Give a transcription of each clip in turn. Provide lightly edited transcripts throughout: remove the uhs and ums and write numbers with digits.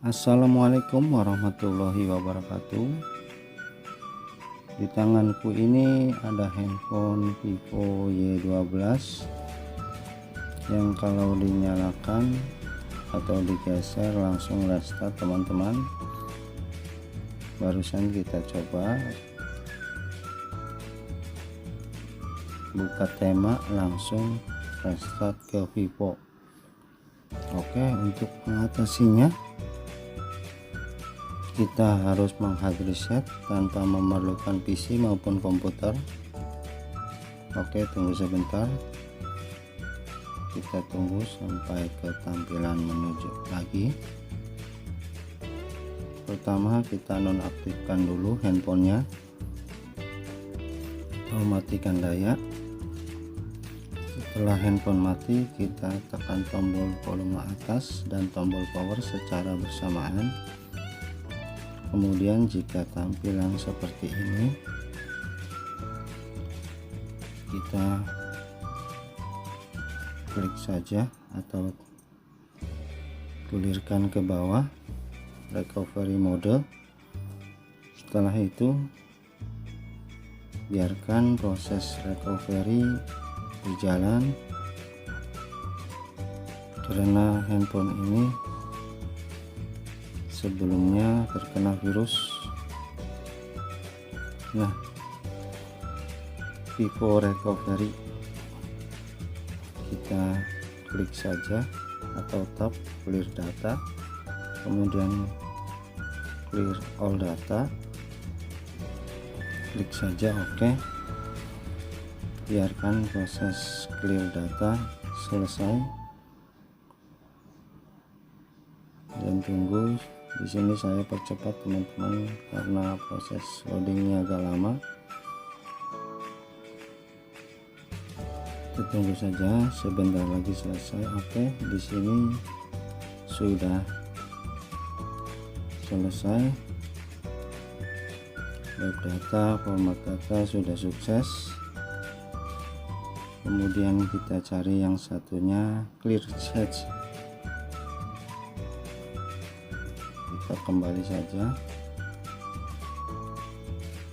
Assalamualaikum warahmatullahi wabarakatuh. Di tanganku ini ada handphone Vivo Y12 yang kalau dinyalakan atau digeser langsung restart teman-teman. Barusan kita coba buka tema langsung restart ke Vivo. Oke, untuk mengatasinya kita harus menghard reset tanpa memerlukan PC maupun komputer. Oke, tunggu sebentar, kita tunggu sampai ke tampilan menuju lagi. Pertama kita nonaktifkan dulu handphonenya atau matikan daya. Setelah handphone mati, kita tekan tombol volume atas dan tombol power secara bersamaan. Kemudian jika tampilan seperti ini, kita klik saja atau gulirkan ke bawah recovery mode. Setelah itu biarkan proses recovery berjalan, karena handphone ini sebelumnya terkena virus. Nah, Vivo recovery kita klik saja atau tap clear data, kemudian clear all data, klik saja oke. Biarkan proses clear data selesai dan tunggu. Di sini saya percepat teman-teman karena proses loadingnya agak lama. Kita tunggu saja, sebentar lagi selesai. Oke, di sini sudah selesai. Web data, format data sudah sukses. Kemudian kita cari yang satunya clear cache. Kita kembali saja.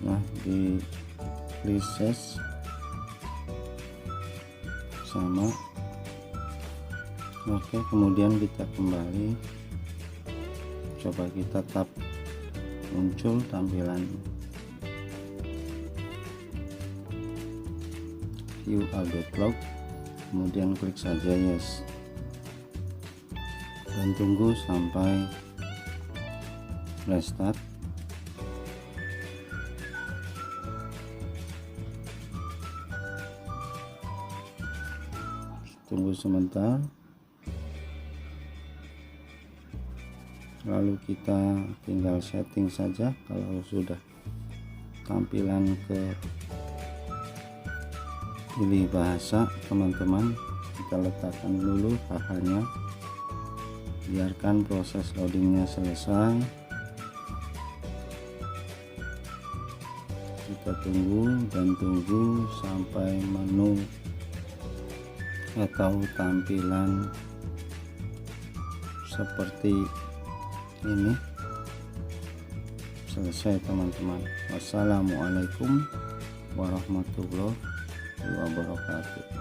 Nah, di clear cache sama. Oke, kemudian kita kembali, coba kita tap, muncul tampilan view update log, kemudian klik saja yes dan tunggu sampai restart. Tunggu sebentar, lalu kita tinggal setting saja. Kalau sudah tampilan ke pilih bahasa, teman-teman kita letakkan dulu HH-nya, biarkan proses loadingnya selesai. Kita tunggu dan tunggu sampai menu atau tampilan seperti ini selesai teman-teman. Wassalamualaikum warahmatullahi wabarakatuh.